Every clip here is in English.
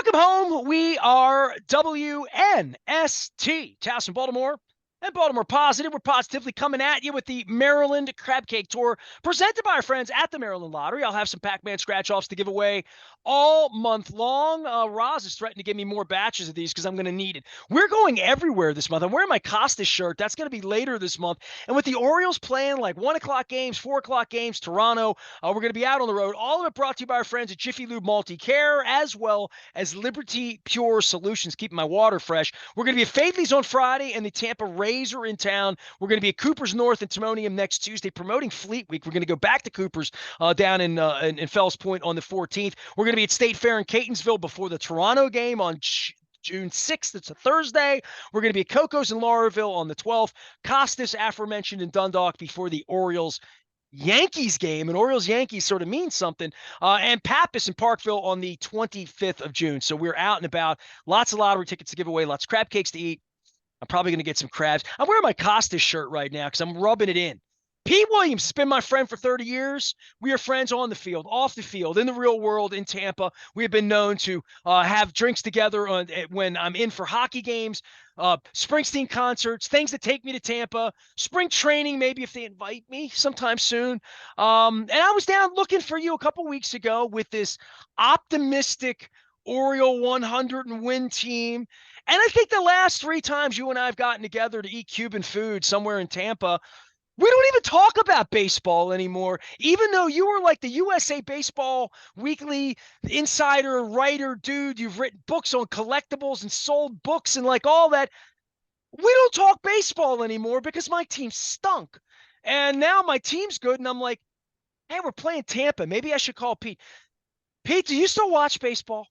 Welcome home. We are WNST, Towson, Baltimore, and Baltimore Positive. We're positively coming at you with the Maryland Crab Cake Tour presented by our friends at the Maryland Lottery. I'll have some Pac-Man scratch-offs to give away all month long. Roz is threatening to give me more batches of these because I'm going to need it. We're going everywhere this month. I'm wearing my Costas shirt. That's going to be later this month. And with the Orioles playing like 1 o'clock games, 4 o'clock games, Toronto, we're going to be out on the road. All of it brought to you by our friends at Jiffy Lube Multi-Care, as well as Liberty Pure Solutions, keeping my water fresh. We're going to be at Fadley's on Friday, and the Tampa Rays are in town. We're going to be at Cooper's North and Timonium next Tuesday, promoting Fleet Week. We're going to go back to Cooper's down in Fells Point on the 14th. We're going to be at State Fair in Catonsville before the Toronto game on June 6th. It's a Thursday. We're going to be at Coco's in Lauraville on the 12th. Costas, aforementioned, in Dundalk before the Orioles Yankees game, and Orioles Yankees sort of means something, and Pappas in Parkville on the 25th of June. So we're out and about. Lots of lottery tickets to give away, lots of crab cakes to eat. I'm probably going to get some crabs. I'm wearing my Costas shirt right now because I'm rubbing it in. Pete Williams has been my friend for 30 years. We are friends on the field, off the field, in the real world, in Tampa. We have been known to have drinks together when I'm in for hockey games, Springsteen concerts, things that take me to Tampa, spring training, maybe if they invite me sometime soon. And I was down looking for you a couple weeks ago with this optimistic Oriole 100 and win team. And I think the last 3 times you and I have gotten together to eat Cuban food somewhere in Tampa, we don't even talk about baseball anymore, even though you were like the USA Baseball Weekly insider, writer, dude. You've written books on collectibles and sold books and like all that. We don't talk baseball anymore because my team stunk. And now my team's good, and I'm like, hey, we're playing Tampa. Maybe I should call Pete. Pete, do you still watch baseball?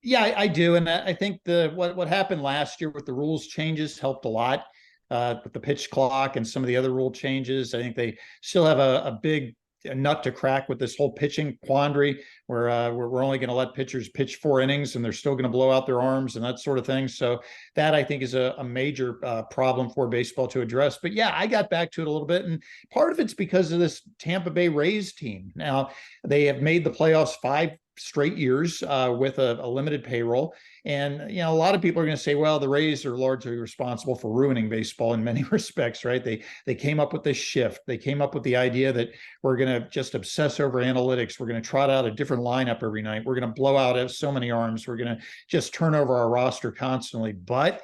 Yeah, I do, and I think the what happened last year with the rules changes helped a lot. With the pitch clock and some of the other rule changes, I think they still have a big nut to crack with this whole pitching quandary, where we're only going to let pitchers pitch 4 innings and they're still going to blow out their arms and that sort of thing. So that, I think, is a major problem for baseball to address. But yeah, I got back to it a little bit, and part of it's because of this Tampa Bay Rays team. Now, they have made the playoffs 5 straight years with a limited payroll. And, a lot of people are going to say, well, the Rays are largely responsible for ruining baseball in many respects, right? They came up with this shift. They came up with the idea that we're going to just obsess over analytics. We're going to trot out a different lineup every night. We're going to blow out so many arms. We're going to just turn over our roster constantly. But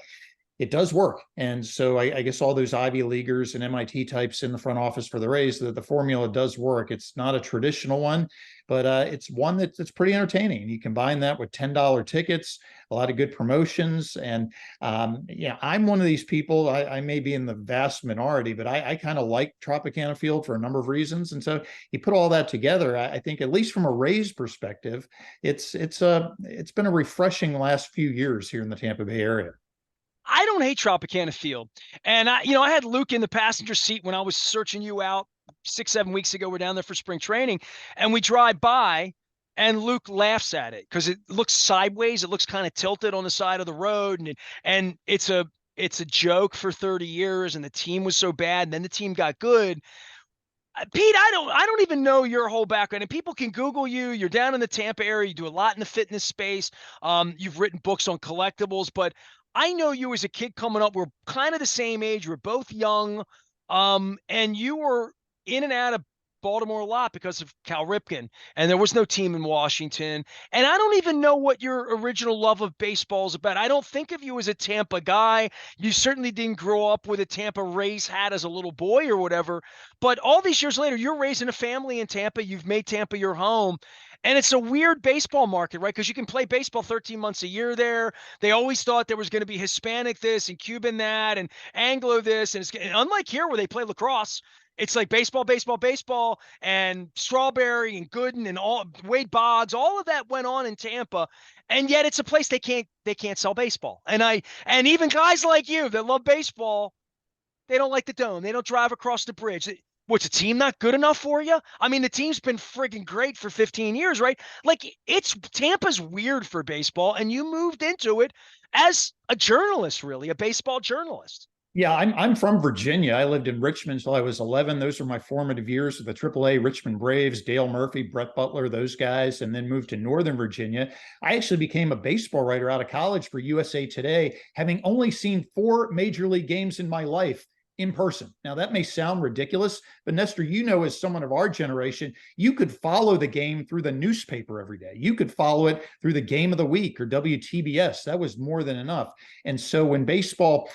it does work. And so I guess all those Ivy Leaguers and MIT types in the front office for the Rays, the formula does work. It's not a traditional one, but it's one that's pretty entertaining. You combine that with $10 tickets, a lot of good promotions. And I'm one of these people, I may be in the vast minority, but I kind of like Tropicana Field for a number of reasons. And so you put all that together, I think, at least from a Rays perspective, it's been a refreshing last few years here in the Tampa Bay area. I don't hate Tropicana Field. And I had Luke in the passenger seat when I was searching you out 6, 7 weeks ago. We're down there for spring training, and we drive by, and Luke laughs at it because it looks sideways. It looks kind of tilted on the side of the road, and it's a joke for 30 years, and the team was so bad, and then the team got good. Pete, I don't even know your whole background, and people can Google you. You're down in the Tampa area. You do a lot in the fitness space. You've written books on collectibles, but I know you as a kid coming up. We're kind of the same age. We're both young, and you were in and out of Baltimore a lot because of Cal Ripken, and there was no team in Washington. And I don't even know what your original love of baseball is about. I don't think of you as a Tampa guy. You certainly didn't grow up with a Tampa Rays hat as a little boy or whatever. But all these years later, you're raising a family in Tampa. You've made Tampa your home. And it's a weird baseball market, right? Because you can play baseball 13 months a year there. They always thought there was going to be Hispanic this and Cuban that and Anglo this. And unlike here where they play lacrosse, it's like baseball, baseball, baseball, and Strawberry and Gooden and all Wade Boggs. All of that went on in Tampa, and yet it's a place they can't sell baseball. And even guys like you that love baseball, they don't like the dome. They don't drive across the bridge. What's a team not good enough for you? I mean, the team's been friggin' great for 15 years, right? Like, Tampa's weird for baseball, and you moved into it as a journalist, really, a baseball journalist. Yeah, I'm from Virginia. I lived in Richmond until I was 11. Those were my formative years with the AAA Richmond Braves, Dale Murphy, Brett Butler, those guys, and then moved to Northern Virginia. I actually became a baseball writer out of college for USA Today, having only seen 4 major league games in my life in person. Now, that may sound ridiculous, but Nestor, you know, as someone of our generation, you could follow the game through the newspaper every day. You could follow it through the game of the week or WTBS. That was more than enough. And so when baseball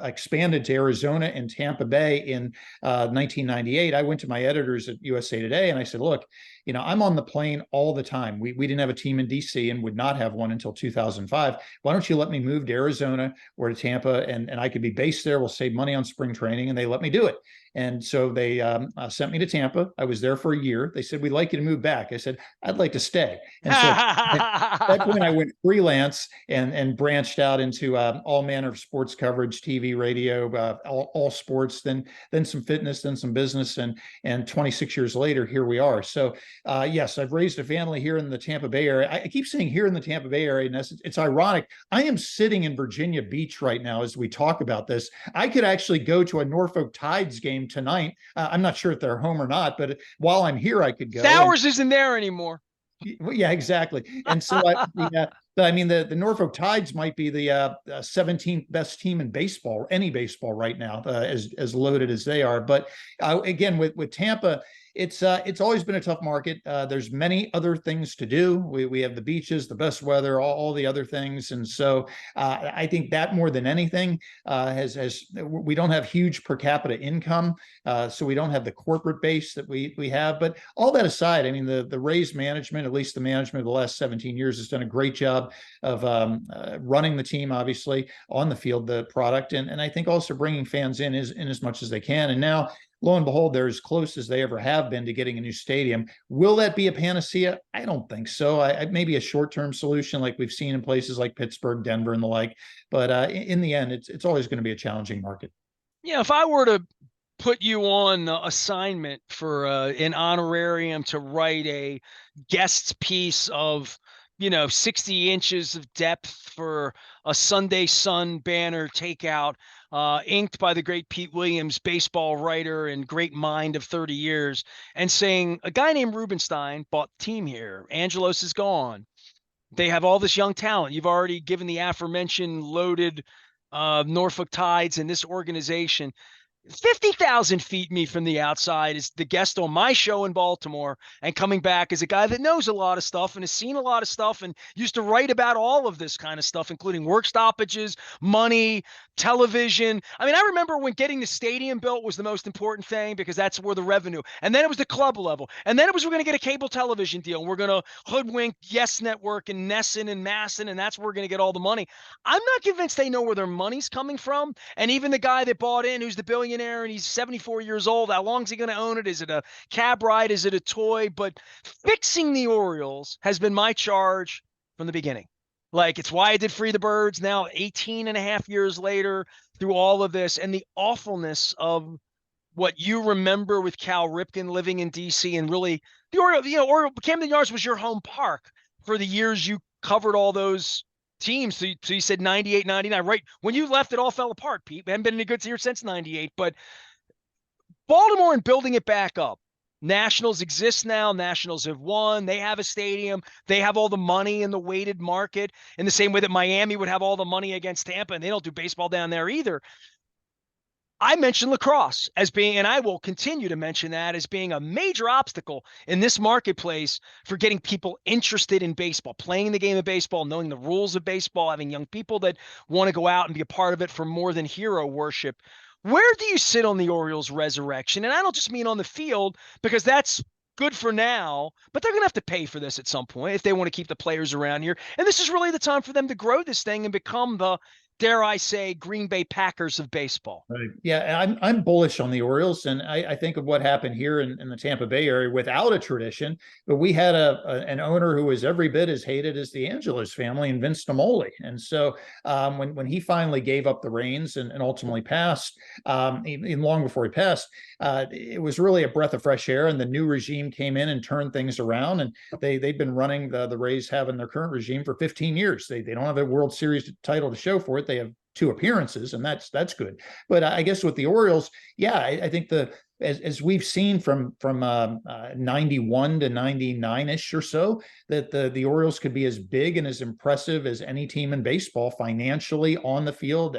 expanded to Arizona and Tampa Bay in 1998, I went to my editors at USA Today and I said, look, you know, I'm on the plane all the time. We didn't have a team in DC and would not have one until 2005. Why don't you let me move to Arizona or to Tampa and I could be based there? We'll save money on spring training. And they let me do it. And so they sent me to Tampa. I was there for a year. They said, we'd like you to move back. I said, I'd like to stay. And so at that point, I went freelance and branched out into all manner of sports coverage, TV, radio, all sports, then some fitness, then some business, and 26 years later, here we are. So yes, I've raised a family here in the Tampa Bay area. I keep saying here in the Tampa Bay area, and it's ironic. I am sitting in Virginia Beach right now as we talk about this. I could actually go to a Norfolk Tides game tonight. I'm not sure if they're home or not, but while I'm here, I could go. Sowers isn't there anymore. Yeah, exactly. And so I mean, the Norfolk Tides might be the 17th best team in baseball, any baseball right now, as loaded as they are. But again, with Tampa, it's always been a tough market. There's many other things to do. We have the beaches, the best weather, all the other things, and so I think that more than anything has we don't have huge per capita income, so we don't have the corporate base that we have. But all that aside, I mean, the Rays management, at least the management of the last 17 years, has done a great job of running the team, obviously on the field, the product, and I think also bringing fans in as much as they can. And now, lo and behold, they're as close as they ever have been to getting a new stadium. Will that be a panacea? I don't think so. Maybe a short-term solution like we've seen in places like Pittsburgh, Denver, and the like. But in the end, it's always going to be a challenging market. Yeah, if I were to put you on assignment for an honorarium to write a guest piece of 60 inches of depth for a Sunday Sun banner takeout, inked by the great Pete Williams, baseball writer and great mind of 30 years, and saying a guy named Rubenstein bought the team here. Angelos is gone. They have all this young talent. You've already given the aforementioned loaded Norfolk Tides and this organization. 50,000 feet me from the outside is the guest on my show in Baltimore, and coming back as a guy that knows a lot of stuff and has seen a lot of stuff and used to write about all of this kind of stuff, including work stoppages, money, television. I mean, I remember when getting the stadium built was the most important thing because that's where the revenue, and then it was the club level, and then it was we're going to get a cable television deal, and we're going to hoodwink Yes Network and Nesson and Masson, and that's where we're going to get all the money. I'm not convinced they know where their money's coming from, and even the guy that bought in, who's the billionaire, and he's 74 years old. How long is he going to own it? Is it a cab ride? Is it a toy? But fixing the Orioles has been my charge from the beginning. Like, it's why I did Free the Birds now 18 and a half years later through all of this, and the awfulness of what you remember with Cal Ripken living in DC, and really the Oriole, Camden Yards was your home park for the years you covered all those teams. So you said 98, 99, right? When you left, it all fell apart, Pete. We haven't been any good here since 98, but Baltimore and building it back up. Nationals exist now. Nationals have won. They have a stadium. They have all the money in the weighted market in the same way that Miami would have all the money against Tampa, and they don't do baseball down there either. I mentioned lacrosse as being, and I will continue to mention that as being a major obstacle in this marketplace for getting people interested in baseball, playing the game of baseball, knowing the rules of baseball, having young people that want to go out and be a part of it for more than hero worship. Where do you sit on the Orioles resurrection? And I don't just mean on the field, because that's good for now, but they're going to have to pay for this at some point if they want to keep the players around here. And this is really the time for them to grow this thing and become the, dare I say, Green Bay Packers of baseball. Right. Yeah, I'm bullish on the Orioles, and I think of what happened here in the Tampa Bay area without a tradition. But we had an owner who was every bit as hated as the Angelos family and Vince Naimoli. And so when he finally gave up the reins and ultimately passed, even long before he passed, it was really a breath of fresh air. And the new regime came in and turned things around. And they've been running the Rays have in their current regime for 15 years. They don't have a World Series title to show for it. They have 2 appearances, and that's good. But I guess with the Orioles, yeah, I think as we've seen from 91 to 99ish or so, that the Orioles could be as big and as impressive as any team in baseball, financially, on the field,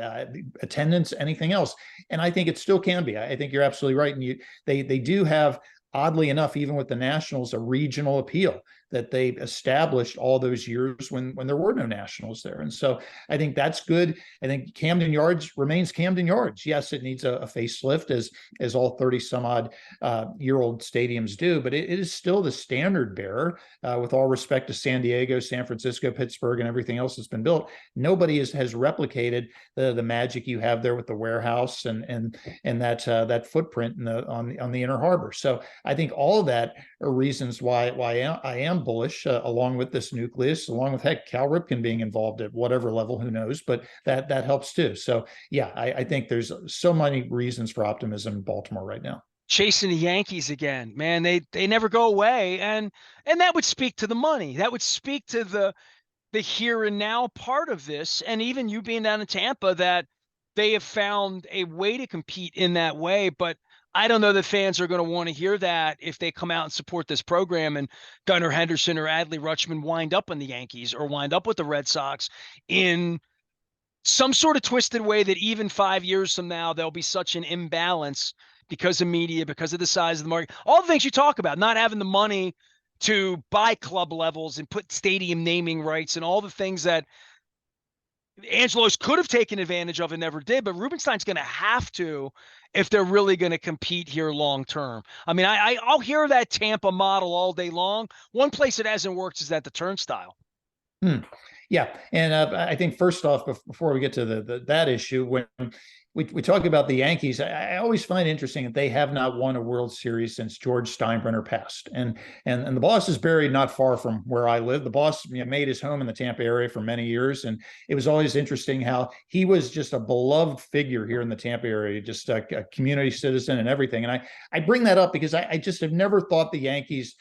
attendance, anything else. And I think it still can be. I think you're absolutely right. And they do have, oddly enough, even with the Nationals, a regional appeal that they established all those years when there were no Nationals there. And so I think that's good. I think Camden Yards remains Camden Yards. Yes, it needs a facelift, as all 30 some odd year old stadiums do, but it is still the standard bearer, with all respect to San Diego, San Francisco, Pittsburgh, and everything else that's been built. Nobody has replicated the magic you have there with the warehouse and that footprint on the Inner Harbor. So I think all of that are reasons why I am bullish, along with this nucleus, along with, heck, Cal Ripken being involved at whatever level, who knows, but that helps too. So yeah, I think there's so many reasons for optimism in Baltimore right now. Chasing the Yankees again, man, they never go away, and that would speak to the money. That would speak to the here and now part of this, and even you being down in Tampa, that they have found a way to compete in that way. But I don't know that fans are going to want to hear that if they come out and support this program and Gunnar Henderson or Adley Rutschman wind up in the Yankees or wind up with the Red Sox in some sort of twisted way that even 5 years from now, there'll be such an imbalance because of media, because of the size of the market, all the things you talk about, not having the money to buy club levels and put stadium naming rights and all the things that Angelos could have taken advantage of and never did, but Rubenstein's going to have to if they're really going to compete here long term. I mean, I'll hear that Tampa model all day long. One place it hasn't worked is at the turnstile. Yeah, and I think first off, before we get to that issue, when we talk about the Yankees, I always find it interesting that they have not won a World Series since George Steinbrenner passed, and the boss is buried not far from where I live. The boss, made his home in the Tampa area for many years, and it was always interesting how he was just a beloved figure here in the Tampa area, just a community citizen and everything. And I bring that up because I just have never thought the Yankees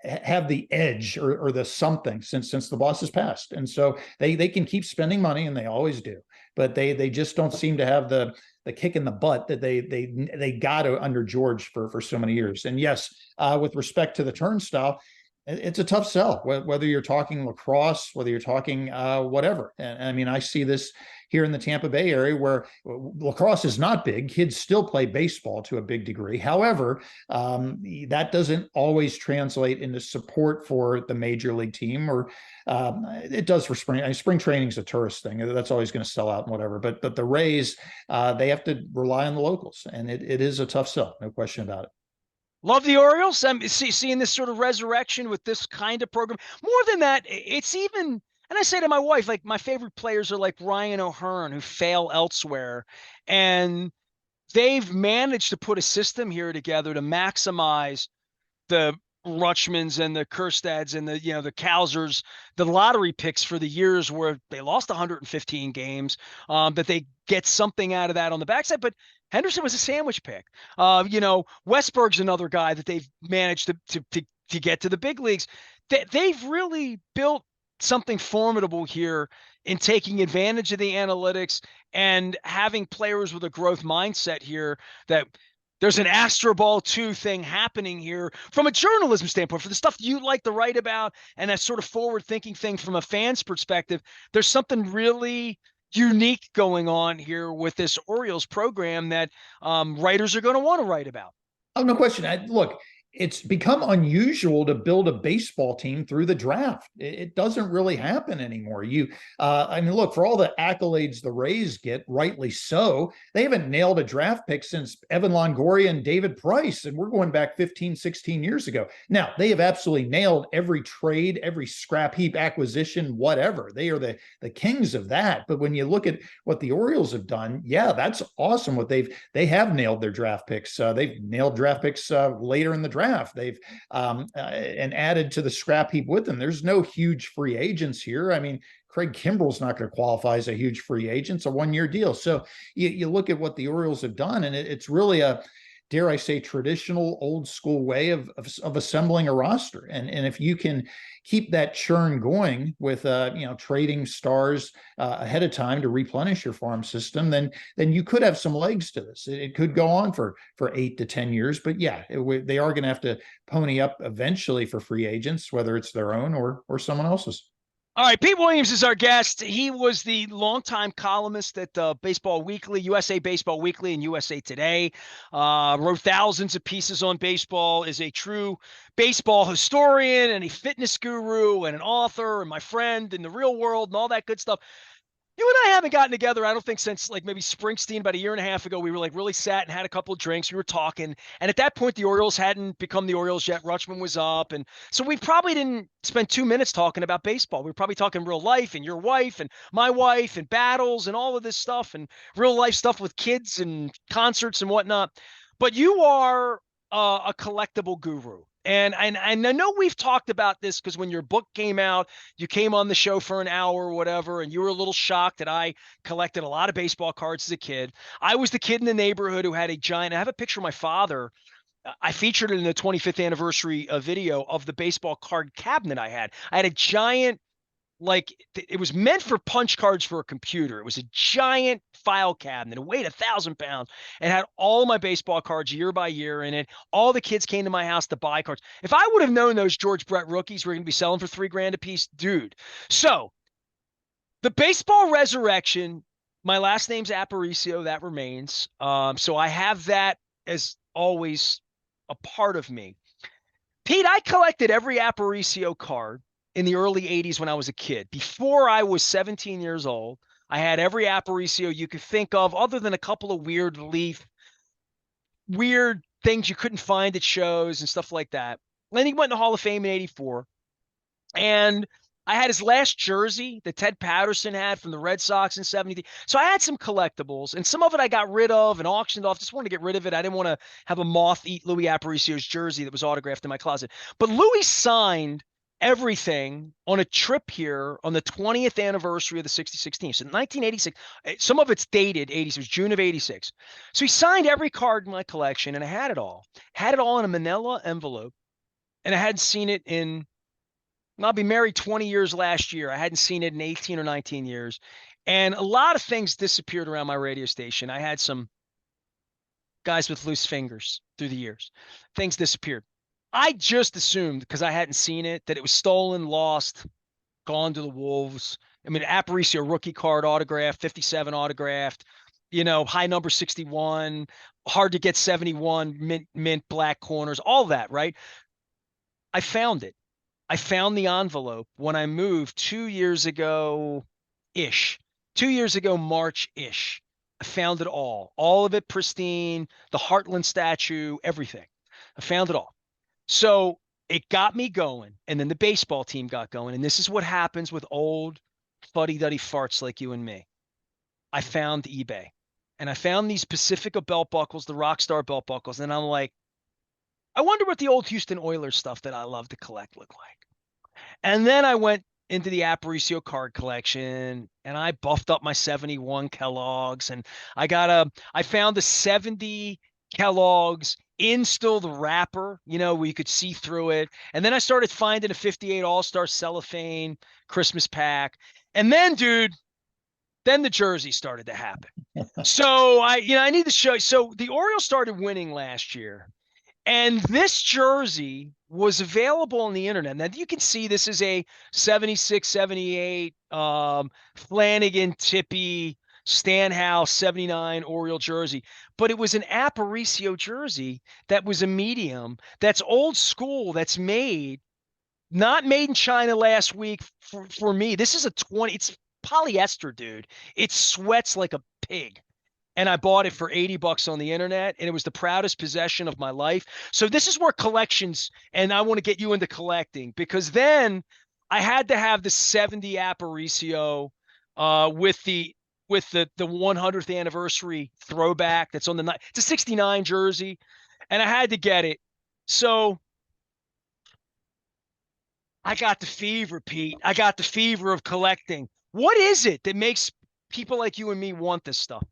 have the edge or the something since the boss has passed, and so they can keep spending money, and they always do, but they just don't seem to have the kick in the butt that they got under George for so many years. And yes, with respect to the turnstile, it's a tough sell, whether you're talking lacrosse, whether you're talking whatever. And I mean, I see this here in the Tampa Bay area where lacrosse is not big. Kids still play baseball to a big degree. However, that doesn't always translate into support for the major league team, or it does for spring. I mean, spring training is a tourist thing. That's always going to sell out and whatever. But the Rays, they have to rely on the locals, and it is a tough sell, no question about it. Love the Orioles. I'm seeing this sort of resurrection with this kind of program. More than that, it's even, and I say to my wife, like, my favorite players are like Ryan O'Hearn, who fail elsewhere. And they've managed to put a system here together to maximize the Rutschmans and the Kerstads and the Kausers, the lottery picks for the years where they lost 115 games, that they get something out of that on the backside. But Henderson was a sandwich pick. Westberg's another guy that they've managed to get to the big leagues. They've really built something formidable here in taking advantage of the analytics and having players with a growth mindset here, that there's an Astro Ball 2 thing happening here from a journalism standpoint, for the stuff you like to write about and that sort of forward-thinking thing from a fan's perspective. There's something really unique going on here with this Orioles program that writers are going to want to write about. Oh, no question. Look, it's become unusual to build a baseball team through the draft. It doesn't really happen anymore. I mean, look, for all the accolades the Rays get, rightly so, they haven't nailed a draft pick since Evan Longoria and David Price, and we're going back 15, 16 years ago. Now, they have absolutely nailed every trade, every scrap heap acquisition, whatever. They are the kings of that. But when you look at what the Orioles have done, yeah, that's awesome. They have nailed their draft picks. They've nailed draft picks later in the draft. They've and added to the scrap heap with them. There's no huge free agents here. I mean, Craig Kimbrell's not going to qualify as a huge free agent. It's a one-year deal. So you look at what the Orioles have done, and it's really dare I say, traditional old school way of assembling a roster. And if you can keep that churn going with trading stars ahead of time to replenish your farm system, then you could have some legs to this. It could go on for 8 to 10 years, but yeah, they are going to have to pony up eventually for free agents, whether it's their own or someone else's. All right, Pete Williams is our guest. He was the longtime columnist at Baseball Weekly, USA Baseball Weekly, and USA Today. Wrote thousands of pieces on baseball, is a true baseball historian and a fitness guru and an author and my friend in the real world and all that good stuff. You and I haven't gotten together, I don't think, since like maybe Springsteen about a year and a half ago. We were like really sat and had a couple of drinks. We were talking. And at that point, the Orioles hadn't become the Orioles yet. Rutschman was up. And so we probably didn't spend 2 minutes talking about baseball. We were probably talking real life and your wife and my wife and battles and all of this stuff and real life stuff with kids and concerts and whatnot. But you are a collectible guru. And I know we've talked about this because when your book came out, you came on the show for an hour or whatever, and you were a little shocked that I collected a lot of baseball cards as a kid. I was the kid in the neighborhood who had a giant, I have a picture of my father. I featured it in the 25th anniversary video of the baseball card cabinet I had. I had a giant, like it was meant for punch cards for a computer. It was a giant file cabinet. It weighed 1,000 pounds and had all my baseball cards year by year in it. All the kids came to my house to buy cards. If I would have known those George Brett rookies were going to be selling for $3,000 a piece, dude. So the baseball resurrection, my last name's Aparicio, that remains. So I have that as always a part of me. Pete, I collected every Aparicio card in the early 80s when I was a kid. Before I was 17 years old, I had every Aparicio you could think of, other than a couple of weird things you couldn't find at shows and stuff like that. Then he went in the Hall of Fame in 84. And I had his last jersey that Ted Patterson had from the Red Sox in 73. So I had some collectibles, and some of it I got rid of and auctioned off. Just wanted to get rid of it. I didn't want to have a moth eat Louis Aparicio's jersey that was autographed in my closet. But Louis signed everything on a trip here on the 20th anniversary of the 66 team. So 1986, some of it's dated 80s, it was June of 86. So he signed every card in my collection, and I had it all. Had it all in a manila envelope, and I hadn't seen it in, I'll be married 20 years last year. I hadn't seen it in 18 or 19 years. And a lot of things disappeared around my radio station. I had some guys with loose fingers through the years. Things disappeared. I just assumed, because I hadn't seen it, that it was stolen, lost, gone to the wolves. I mean, Aparicio rookie card autographed, 57 autographed, high number 61, hard to get 71, mint black corners, all that, right? I found it. I found the envelope when I moved 2 years ago-ish. 2 years ago, March-ish. I found it all of it pristine, the Heartland statue, everything. I found it all. So it got me going, and then the baseball team got going, and this is what happens with old fuddy-duddy farts like you and me. I found eBay, and I found these Pacifica belt buckles, the Rockstar belt buckles, and I'm like, I wonder what the old Houston Oilers stuff that I love to collect look like. And then I went into the Aparicio card collection, and I buffed up my 71 Kellogg's, and I found the 70 Kellogg's in still the wrapper, where you could see through it. And then I started finding a 58 All-Star cellophane Christmas pack. And then, dude, then the jersey started to happen. So I need to show you. So the Orioles started winning last year. And this jersey was available on the internet. Now you can see this is a 76, 78 Flanagan, Tippy, Stanhouse, 79 Oriole jersey. But it was an Aparicio jersey that was a medium, that's old school, that's not made in China last week for me. This is it's polyester, dude. It sweats like a pig. And I bought it for $80 on the internet, and it was the proudest possession of my life. So this is where collections, and I want to get you into collecting, because then I had to have the 70 Aparicio with the 100th anniversary throwback that's on the night. It's a 69 jersey, and I had to get it. So I got the fever, Pete. I got the fever of collecting. What is it that makes people like you and me want this stuff?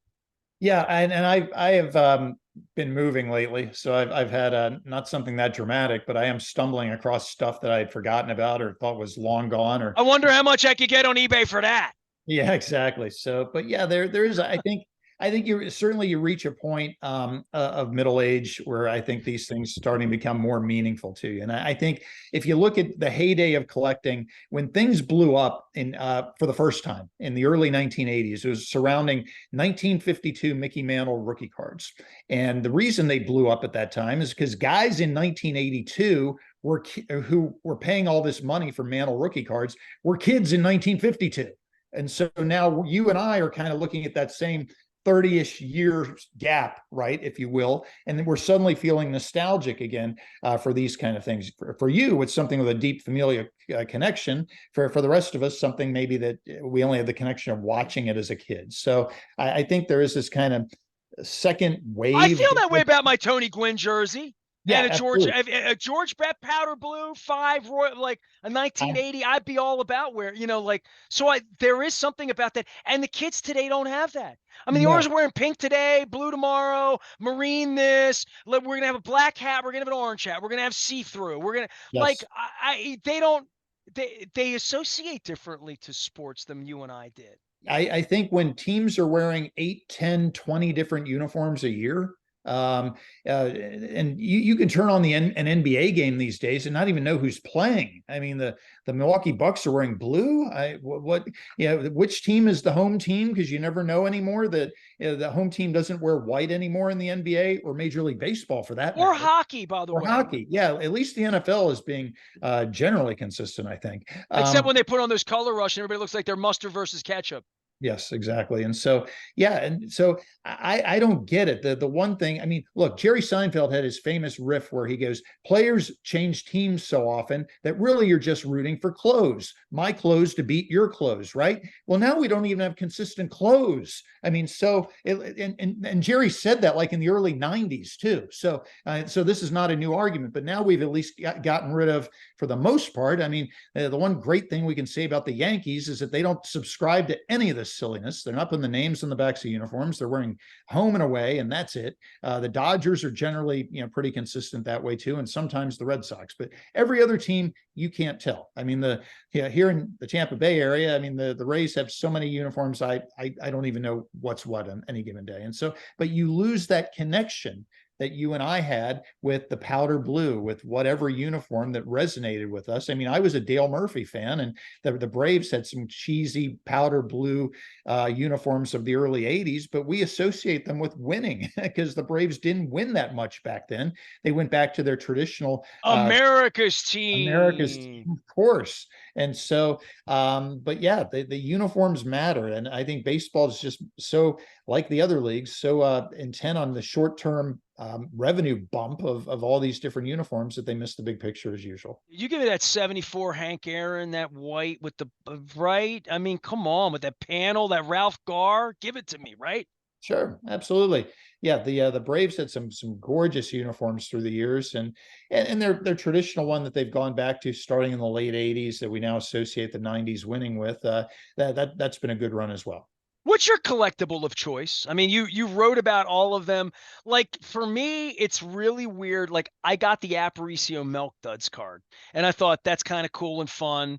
Yeah, and I have been moving lately, so I've had not something that dramatic, but I am stumbling across stuff that I had forgotten about or thought was long gone. Or I wonder how much I could get on eBay for that. yeah, exactly. So, but yeah, there is. I think you certainly you reach a point of middle age where I think these things starting to become more meaningful to you. And I think if you look at the heyday of collecting, when things blew up in for the first time in the early 1980s, it was surrounding 1952 Mickey Mantle rookie cards. And the reason they blew up at that time is because guys in 1982 who were paying all this money for Mantle rookie cards were kids in 1952. And so now you and I are kind of looking at that same 30-ish year gap, right, if you will, and then we're suddenly feeling nostalgic again for these kind of things. For you, it's something with a deep familial connection. For the rest of us, something maybe that we only have the connection of watching it as a kid. So I think there is this kind of second I wave. feel that way about my Tony Gwynn jersey Yeah, and absolutely. a George Brett powder blue 5 Royal, like a I, 1980. I'd be all about where, like, so there is something about that. And the kids today don't have that. I mean, the Orioles no, are wearing pink today, blue tomorrow, marine this. We're going to have a black hat. We're going to have an orange hat. We're going to have see-through. We're going to, like, yes. they don't, they associate differently to sports than you and I did. I think when teams are wearing 8, 10, 20 different uniforms a year, um, and you can turn on an NBA game these days and not even know who's playing. I mean, the Milwaukee Bucks are wearing blue. Which team is the home team? Because you never know anymore that the home team doesn't wear white anymore in the NBA or Major League Baseball for that Or matter. hockey, by the Or way. hockey. Yeah, at least the NFL is being generally consistent, I think. Except when they put on those color rush and everybody looks like they're mustard versus ketchup. Yes, exactly. And so, yeah, and so I don't get it. The one thing, I mean, look, Jerry Seinfeld had his famous riff where he goes, "Players change teams so often that really you're just rooting for clothes. My clothes to beat your clothes, right?" Well, now we don't even have consistent clothes. I mean, so and Jerry said that like in the early '90s too. So this is not a new argument, but now we've at least gotten rid of, for the most part. I mean, the one great thing we can say about the Yankees is that they don't subscribe to any of this silliness. They're not putting the names on the backs of uniforms. They're wearing home and away, and that's it. The Dodgers are generally, pretty consistent that way too, and sometimes the Red Sox. But every other team, you can't tell. I mean, here in the Tampa Bay area, I mean, the Rays have so many uniforms. I don't even know what's what on any given day. And so, but you lose that connection that you and I had with the powder blue, with whatever uniform that resonated with us. I mean, I was a Dale Murphy fan, and the Braves had some cheesy powder blue uniforms of the early 80s, but we associate them with winning because the Braves didn't win that much back then. They went back to their traditional America's America's team. team, of course. And so, but yeah, the uniforms matter. And I think baseball is just so, like the other leagues, so intent on the short term revenue bump of all these different uniforms that they miss the big picture as usual. You give me that 74 Hank Aaron, that white with the right. I mean, come on, with that panel, that Ralph Garr, give it to me, right? Sure, absolutely. Yeah, the Braves had some gorgeous uniforms through the years, and their traditional one that they've gone back to starting in the late '80s that we now associate the '90s winning with. That's been a good run as well. What's your collectible of choice? I mean, you wrote about all of them. Like for me, it's really weird. Like I got the Aparicio Milk Duds card, and I thought that's kind of cool and fun.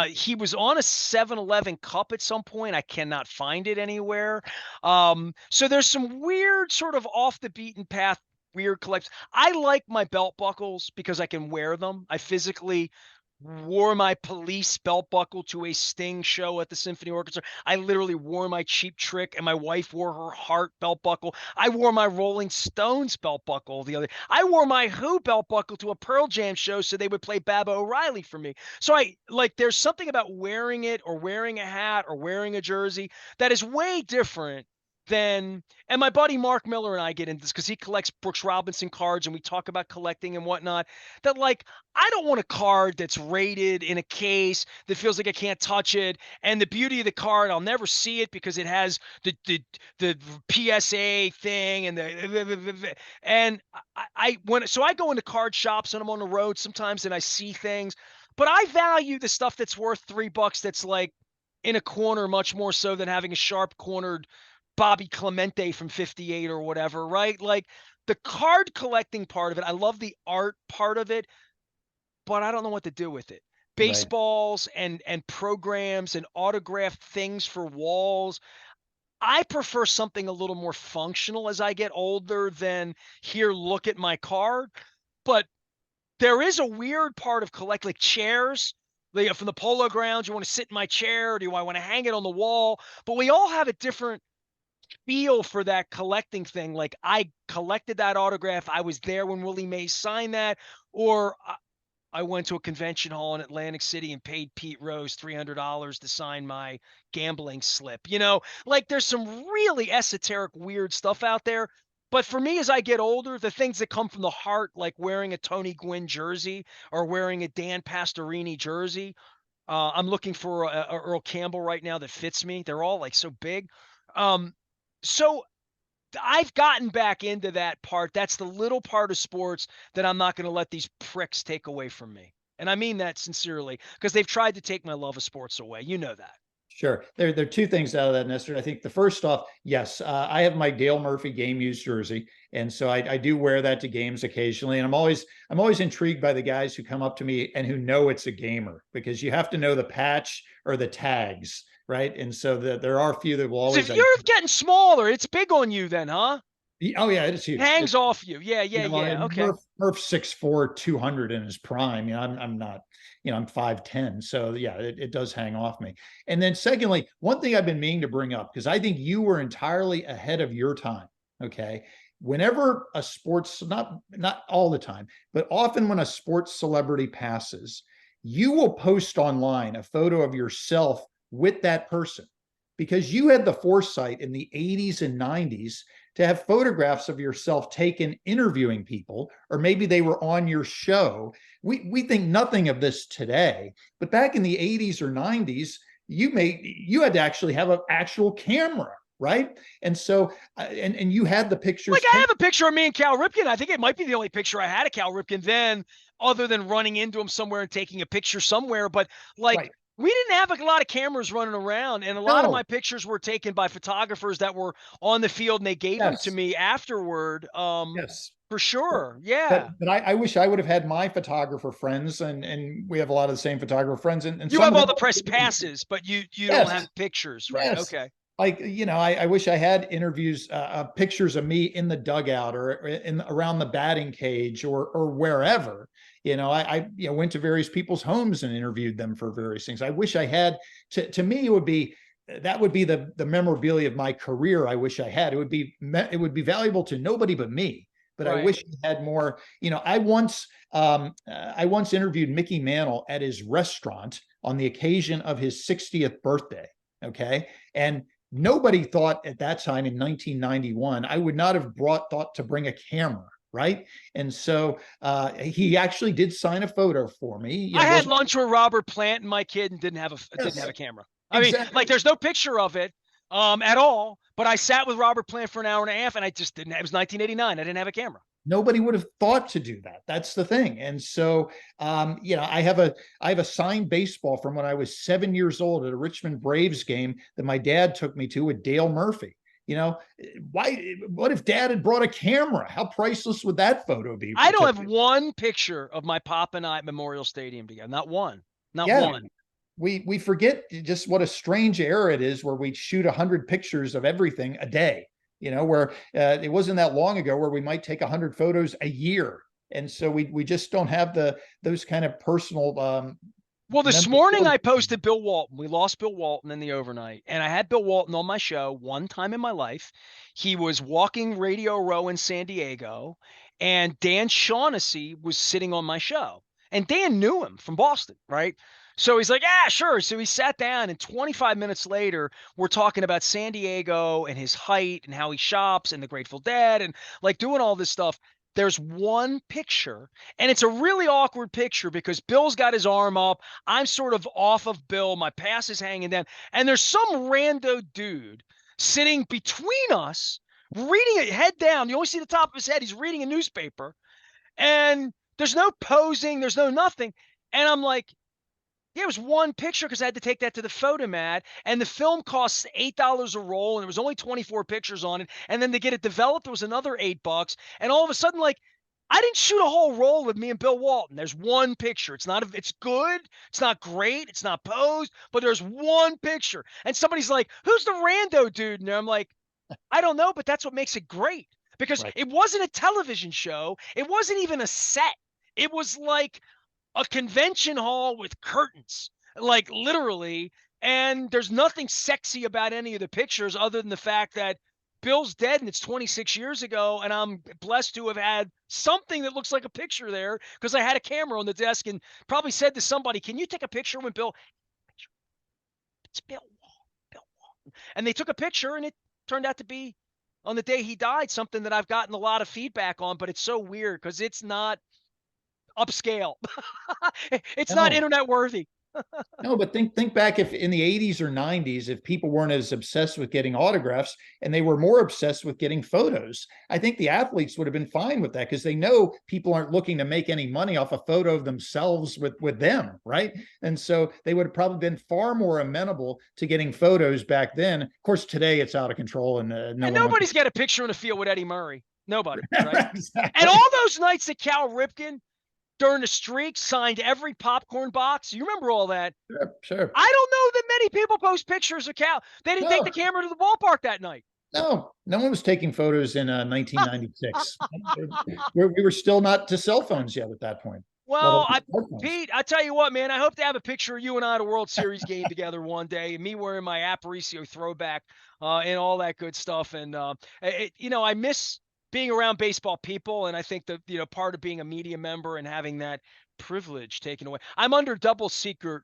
He was on a 7-Eleven cup at some point. I cannot find it anywhere. So there's some weird sort of off the beaten path weird collects. I like my belt buckles because I can wear them. I physically wore my police belt buckle to a Sting show at the Symphony Orchestra. I literally wore my Cheap Trick, and my wife wore her Heart belt buckle. I wore my Rolling Stones belt buckle the other. I wore my Who belt buckle to a Pearl Jam show so they would play Baba O'Reilly for me. So I like there's something about wearing it or wearing a hat or wearing a jersey that is way different than, and my buddy Mark Miller and I get into this because he collects Brooks Robinson cards and we talk about collecting and whatnot. That like I don't want a card that's rated in a case that feels like I can't touch it. And the beauty of the card, I'll never see it because it has the PSA thing and I go into card shops and I'm on the road sometimes and I see things, but I value the stuff that's worth $3 that's like in a corner much more so than having a sharp cornered Bobby Clemente from 58 or whatever, right? Like the card collecting part of it, I love the art part of it, but I don't know what to do with it. Right. Baseballs and programs and autographed things for walls. I prefer something a little more functional as I get older than here, look at my card. But there is a weird part of collect like chairs. Like from the polo grounds, you want to sit in my chair, or do I want to hang it on the wall? But we all have a different feel for that collecting thing. Like I collected that autograph. I was there when Willie Mays signed that, or I went to a convention hall in Atlantic City and paid Pete Rose $300 to sign my gambling slip. Like there's some really esoteric, weird stuff out there. But for me, as I get older, the things that come from the heart, like wearing a Tony Gwynn jersey or wearing a Dan Pastorini jersey, I'm looking for a Earl Campbell right now that fits me. They're all like so big. Um, so I've gotten back into that part. That's the little part of sports that I'm not going to let these pricks take away from me. And I mean that sincerely because they've tried to take my love of sports away. You know that. Sure. There are two things out of that, Nestor. I think the first off, yes, I have my Dale Murphy game used jersey, and so I do wear that to games occasionally. And I'm always intrigued by the guys who come up to me and who know it's a gamer because you have to know the patch or the tags, right? And so there are a few that will So always. if you're getting smaller, it's big on you then, huh? Oh yeah, it's huge. Hangs off you. Yeah, yeah, yeah. And Okay. Murph's 6'4", 200 in his prime. I'm not, I'm 5'10". So yeah, it does hang off me. And then secondly, one thing I've been meaning to bring up, because I think you were entirely ahead of your time. Okay. Whenever a sports, not all the time, but often when a sports celebrity passes, you will post online a photo of yourself with that person because you had the foresight in the 80s and 90s to have photographs of yourself taken interviewing people, or maybe they were on your show. We think nothing of this today, but back in the 80s or 90s, you had to actually have an actual camera, right? And so and you had the pictures Like I taken. have a picture of me and Cal Ripken. I think it might be the only picture I had of Cal Ripken then, other than running into him somewhere and taking a picture somewhere. But like Right. we didn't have a lot of cameras running around, and a lot of my No. pictures were taken by photographers that were on the field, and they gave them to Yes. me afterward. Yes. For But sure. Yeah. I wish I would have had my photographer friends, and we have a lot of the same photographer friends, and You some have of all them. the press passes, but you don't have Yes. pictures, right? Yes. Okay. Like, I wish I had interviews, pictures of me in the dugout or in around the batting cage or wherever. I went to various people's homes and interviewed them for various things. I wish I had. To me, that would be the memorabilia of my career. I wish I had. It would be valuable to nobody but me. But I Right. wish I had more. I once interviewed Mickey Mantle at his restaurant on the occasion of his 60th birthday. Okay, and nobody thought at that time in 1991 I would not have thought to bring a camera, right? And so he actually did sign a photo for me. I had Wasn't. lunch with Robert Plant and my kid and didn't have Yes, a camera. I mean, like exactly. there's no picture of it at all, but I sat with Robert Plant for an hour and a half and I just didn't. It was 1989. I didn't have a camera. Nobody would have thought to do that. That's the thing. And so, I have a signed baseball from when I was 7 years old at a Richmond Braves game that my dad took me to with Dale Murphy. Why? What if Dad had brought a camera? How priceless would that photo be I don't to have one picture of my pop and I at Memorial Stadium together. Not one. Not Yeah, one. we forget just what a strange era it is where we shoot 100 pictures of everything a day. Where it wasn't that long ago where we might take 100 photos a year, and so we just don't have those kind of personal Well, this morning memorabilia. I posted Bill Walton. We lost Bill Walton in the overnight, and I had Bill Walton on my show one time in my life. He was walking Radio Row in San Diego, and Dan Shaughnessy was sitting on my show. And Dan knew him from Boston, right? So he's like, yeah, sure. So he sat down, and 25 minutes later, we're talking about San Diego and his height and how he shops and the Grateful Dead and like doing all this stuff. There's one picture, and it's a really awkward picture because Bill's got his arm up. I'm sort of off of Bill. My pass is hanging down. And there's some rando dude sitting between us, reading it head down. You only see the top of his head. He's reading a newspaper. And there's no posing, there's no nothing. And I'm like, Yeah, it was one picture because I had to take that to the photomat, and the film costs $8 a roll, and there was only 24 pictures on it. And then to get it developed, it was another $8. And all of a sudden, like, I didn't shoot a whole roll with me and Bill Walton. There's one picture. It's good. It's not great. It's not posed, but there's one picture. And somebody's like, "Who's the rando dude?" And I'm like, I don't know, but that's what makes it great because Right. it wasn't a television show. It wasn't even a set. It was like a convention hall with curtains, like literally. And there's nothing sexy about any of the pictures other than the fact that Bill's dead and it's 26 years ago. And I'm blessed to have had something that looks like a picture there because I had a camera on the desk and probably said to somebody, "Can you take a picture when Bill?" It's Bill. Bill. And they took a picture and it turned out to be on the day he died, something that I've gotten a lot of feedback on, but it's so weird because it's not upscale. It's not No, internet worthy. no, but think back if in the 80s or 90s, if people weren't as obsessed with getting autographs and they were more obsessed with getting photos, I think the athletes would have been fine with that because they know people aren't looking to make any money off a photo of themselves with them, right? And so they would have probably been far more amenable to getting photos back then. Of course, today it's out of control and no And one wants nobody's got a picture in the field with Eddie Murray. Nobody, right? to. And Exactly. all those nights that Cal Ripken during the streak signed every popcorn box. You remember all that. Sure, sure. I don't know that many people post pictures of Cal. They didn't take the No, camera to the ballpark that night. no, no one was taking photos in 1996. We were still not to cell phones yet at that point, let alone Well, smartphones. Pete, I tell you what, man, I hope to have a picture of you and I at a World Series game together one day, and me wearing my Aparicio throwback and all that good stuff. And I miss being around baseball people, and I think that part of being a media member and having that privilege taken away. I'm under double secret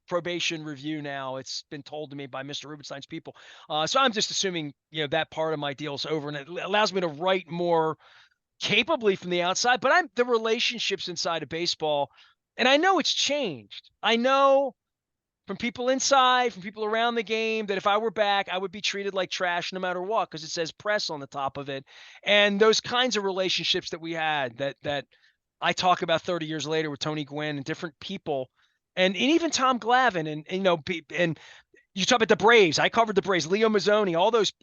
probation review now. It's been told to me by Mr. Rubenstein's people, so I'm just assuming that part of my deal is over, and it allows me to write more capably from the outside, but I'm the relationships inside of baseball, and I know it's changed. I know from people inside, from people around the game, that if I were back, I would be treated like trash no matter what because it says press on the top of it. And those kinds of relationships that we had that I talk about 30 years later with Tony Gwynn and different people, and even Tom Glavine, and you talk about the Braves. I covered the Braves, Leo Mazzoni, all those.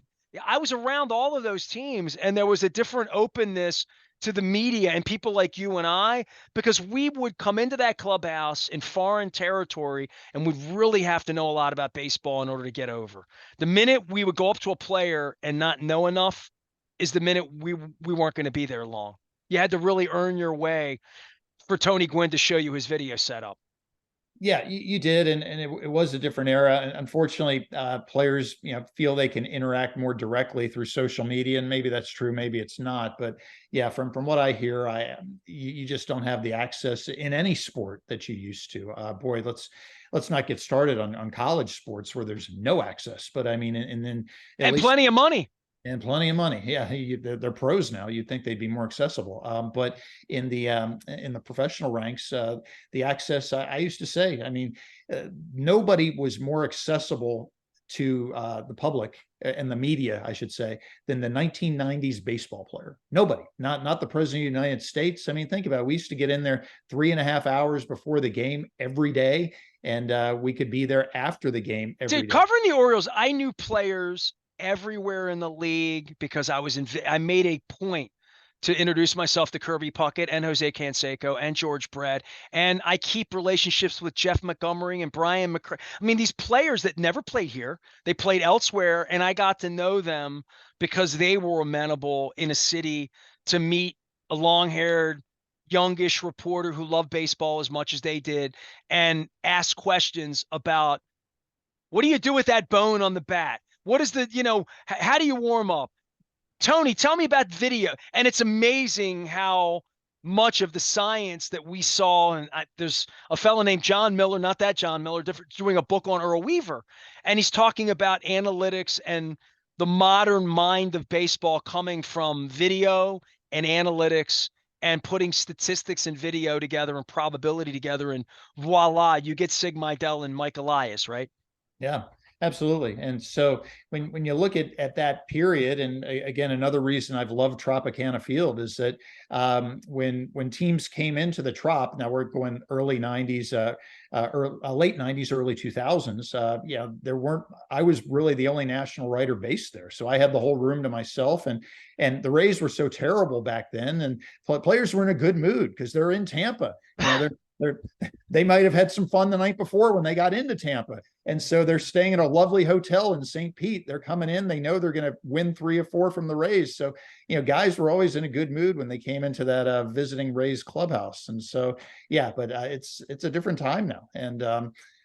I was around all of those teams, and there was a different openness to the media and people like you and I, because we would come into that clubhouse in foreign territory and would really have to know a lot about baseball in order to get over. The minute we would go up to a player and not know enough is the minute we weren't going to be there long. You had to really earn your way for Tony Gwynn to show you his video setup. Yeah, you did, and it was a different era. And unfortunately, players feel they can interact more directly through social media, and maybe that's true, maybe it's not. But yeah, from what I hear, you just don't have the access in any sport that you used to. Boy, let's not get started on college sports where there's no access. But I mean, and then at And least plenty of money. and plenty of money. Yeah, they're pros now. You'd think they'd be more accessible. But in the professional ranks, the access, I used to say, I mean, nobody was more accessible to the public and the media, I should say, than the 1990s baseball player. Nobody, not the president of the United States. I mean, think about it. We used to get in there 3.5 hours before the game every day, and we could be there after the game every Dude, day. covering the Orioles, I knew players everywhere in the league because I made a point to introduce myself to Kirby Puckett and Jose Canseco and George Brett. And I keep relationships with Jeff Montgomery and Brian McCray. I mean, these players that never played here, they played elsewhere, and I got to know them because they were amenable in a city to meet a long-haired, youngish reporter who loved baseball as much as they did and ask questions about what do you do with that bone on the bat? What is how do you warm up? Tony, tell me about video. And it's amazing how much of the science that we saw. And there's a fellow named John Miller, not that John Miller, doing a book on Earl Weaver. And he's talking about analytics and the modern mind of baseball coming from video and analytics and putting statistics and video together and probability together. And voila, you get Sig Mejdal and Mike Elias, right? Yeah. Absolutely. And so when you look at that period, and again, another reason I've loved Tropicana Field is that when teams came into the Trop, now we're going early 90s, late 90s, early 2000s, yeah, there weren't, I was really the only national writer based there. So I had the whole room to myself, and the Rays were so terrible back then, and players were in a good mood because they're in Tampa. They're they might have had some fun the night before when they got into Tampa. And so they're staying in a lovely hotel in St. Pete. They're coming in. They know they're going to win 3 or 4 from the Rays. So, guys were always in a good mood when they came into that visiting Rays clubhouse. And so, yeah, but it's a different time now. And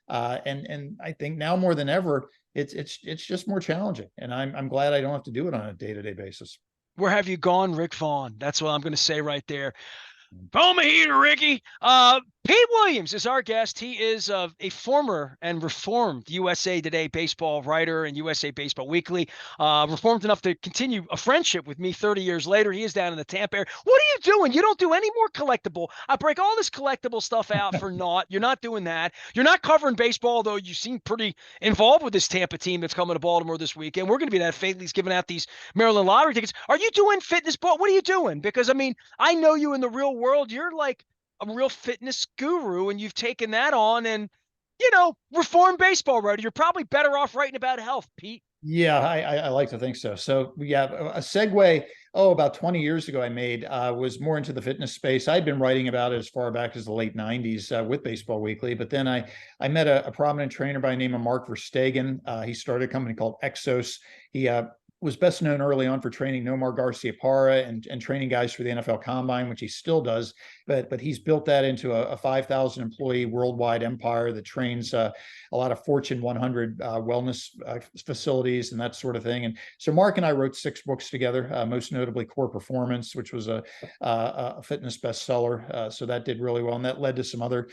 I think now more than ever, it's just more challenging. And I'm glad I don't have to do it on a day-to-day basis. Where have you gone, Rick Vaughn? That's what I'm going to say right there. Throw me heater, Ricky. Pete Williams is our guest. He is a former and reformed USA Today baseball writer and USA Baseball Weekly. Reformed enough to continue a friendship with me 30 years later. He is down in the Tampa area. What are you doing? You don't do any more collectible. I break all this collectible stuff out for naught. You're not doing that. You're not covering baseball, though you seem pretty involved with this Tampa team that's coming to Baltimore this weekend. We're going to be at Faithley's giving out these Maryland lottery tickets. Are you doing fitness ball? What are you doing? Because, I mean, I know you in the real world. You're like a real fitness guru, and you've taken that on, and reformed baseball writer. You're probably better off writing about health, Pete. Yeah, I like to think so. So yeah, a segue. Oh, about 20 years ago, I made was more into the fitness space. I'd been writing about it as far back as the late 90s with Baseball Weekly, but then I met a prominent trainer by the name of Mark Verstegen. He started a company called Exos. He was best known early on for training Nomar Garciaparra and training guys for the NFL Combine, which he still does. But he's built that into a 5,000 employee worldwide empire that trains a lot of Fortune 100 wellness facilities and that sort of thing. And so Mark and I wrote 6 books together, most notably Core Performance, which was a fitness bestseller. So that did really well, and that led to some other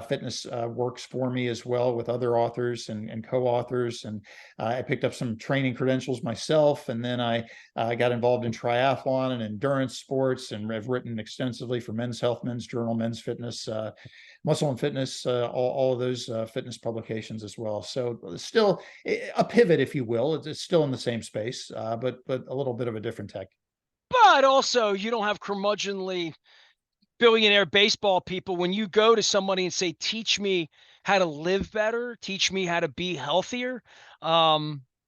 fitness works for me as well with other authors and co-authors. And I picked up some training credentials myself, and then I got involved in triathlon and endurance sports, and have written extensively for Men's Health, Men's Journal, Men's Fitness, Muscle and Fitness, all of those fitness publications as well. So still a pivot, if you will. It's still in the same space, but a little bit of a different tech. But also, you don't have curmudgeonly billionaire baseball people when you go to somebody and say, teach me how to live better, teach me how to be healthier.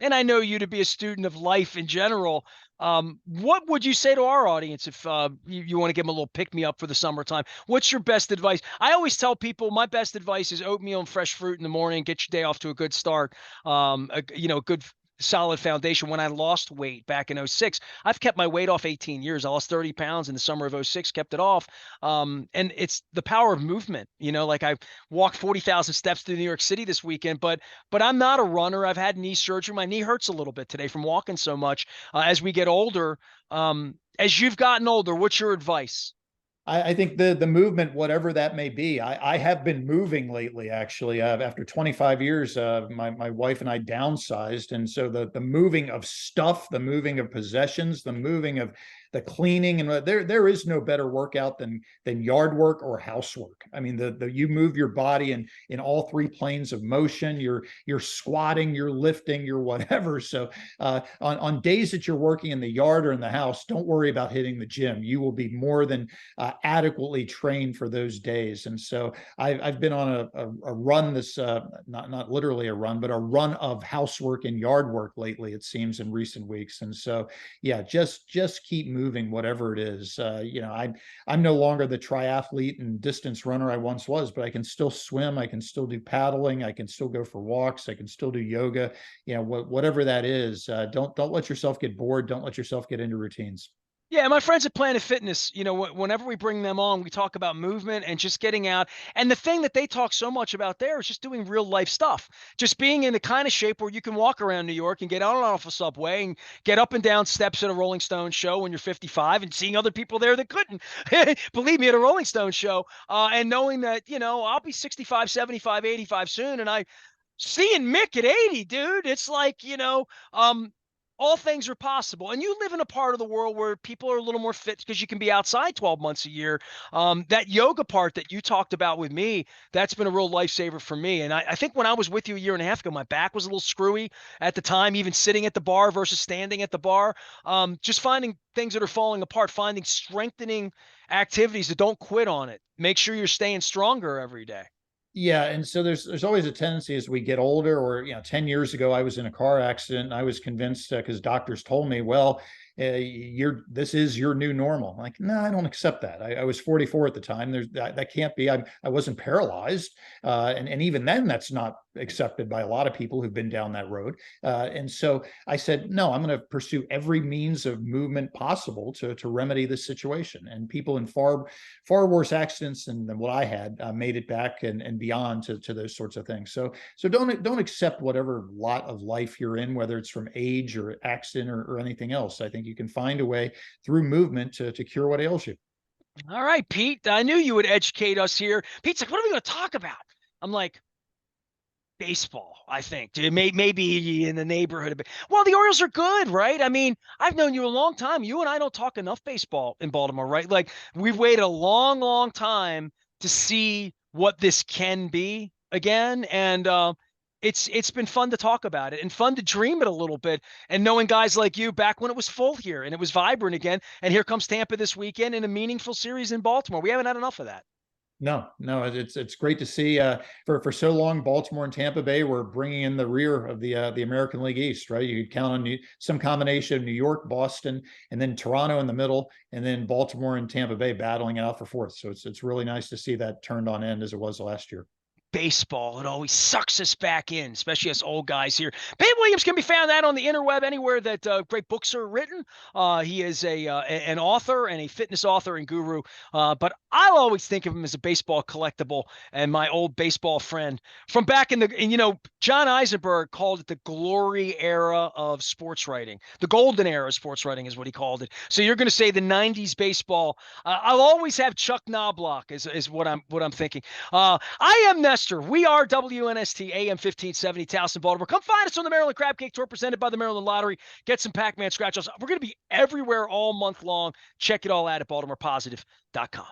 And I know you to be a student of life in general. What would you say to our audience if you want to give them a little pick me up for the summertime? What's your best advice? I always tell people my best advice is oatmeal and fresh fruit in the morning. Get your day off to a good start. Good solid foundation. When I lost weight back in 06, I've kept my weight off 18 years. I lost 30 pounds in the summer of 06, kept it off. And it's the power of movement. Like I walked 40,000 steps through New York City this weekend, but I'm not a runner. I've had knee surgery. My knee hurts a little bit today from walking so much. As we get older, as you've gotten older, what's your advice? I think the movement, whatever that may be, I have been moving lately. Actually, after 25 years, my wife and I downsized, and so the moving of stuff, the moving of possessions, the moving of the cleaning, and there is no better workout than yard work or housework. I mean, you move your body in all 3 planes of motion. You're squatting, you're lifting, you're whatever. So on days that you're working in the yard or in the house, don't worry about hitting the gym. You will be more than adequately trained for those days. And so I've been on a run this not literally a run, but a run of housework and yard work lately, it seems, in recent weeks. And so yeah, just keep moving, whatever it is. I'm no longer the triathlete and distance runner I once was, but I can still swim, I can still do paddling, I can still go for walks, I can still do yoga. Whatever that is, don't let yourself get bored, don't let yourself get into routines. Yeah, my friends at Planet Fitness, whenever we bring them on, we talk about movement and just getting out. And the thing that they talk so much about there is just doing real life stuff, just being in the kind of shape where you can walk around New York and get on and off a subway and get up and down steps at a Rolling Stone show when you're 55 and seeing other people there that couldn't. Believe me, at a Rolling Stone show, and knowing that, I'll be 65, 75, 85 soon. And seeing Mick at 80, dude, it's like, all things are possible. And you live in a part of the world where people are a little more fit because you can be outside 12 months a year. That yoga part that you talked about with me, that's been a real lifesaver for me. And I think when I was with you a year and a half ago, my back was a little screwy at the time, even sitting at the bar versus standing at the bar. Just finding things that are falling apart, finding strengthening activities that don't quit on it. Make sure you're staying stronger every day. Yeah, and so there's always a tendency as we get older, or 10 years ago, I was in a car accident, and I was convinced because doctors told me, well, this is your new normal. I'm like, no, I don't accept that. I was 44 at the time. That can't be. I wasn't paralyzed, and even then, that's not accepted by a lot of people who've been down that road. And so I said, no, I'm going to pursue every means of movement possible to remedy this situation. And people in far worse accidents than what I had made it back and beyond to those sorts of things. So don't accept whatever lot of life you're in, whether it's from age or accident or anything else. I think you can find a way through movement to cure what ails you. All right, Pete. I knew you would educate us here. Pete's like, what are we going to talk about? I'm like, baseball, I think. Maybe in the neighborhood of it. Well, the Orioles are good, right? I mean, I've known you a long time. You and I don't talk enough baseball in Baltimore, right? Like we've waited a long, long time to see what this can be again. And it's been fun to talk about it and fun to dream it a little bit. And knowing guys like you back when it was full here and it was vibrant again. And here comes Tampa this weekend in a meaningful series in Baltimore. We haven't had enough of that. No, it's great to see. For so long, Baltimore and Tampa Bay were bringing in the rear of the American League East, right? You could count on some combination of New York, Boston, and then Toronto in the middle, and then Baltimore and Tampa Bay battling it out for fourth. So it's really nice to see that turned on end as it was last year. Baseball. It always sucks us back in, especially us old guys here. Babe Williams can be found out on the interweb anywhere that great books are written. He is an author and a fitness author and guru. But I'll always think of him as a baseball collectible and my old baseball friend from back in John Eisenberg called it the glory era of sports writing. The golden era of sports writing is what he called it. So you're going to say the 90s baseball. I'll always have Chuck Knobloch is what I'm thinking. I am Nestor. We are WNST AM 1570 Towson, Baltimore. Come find us on the Maryland Crab Cake Tour presented by the Maryland Lottery. Get some Pac-Man scratch-offs. We're going to be everywhere all month long. Check it all out at BaltimorePositive.com.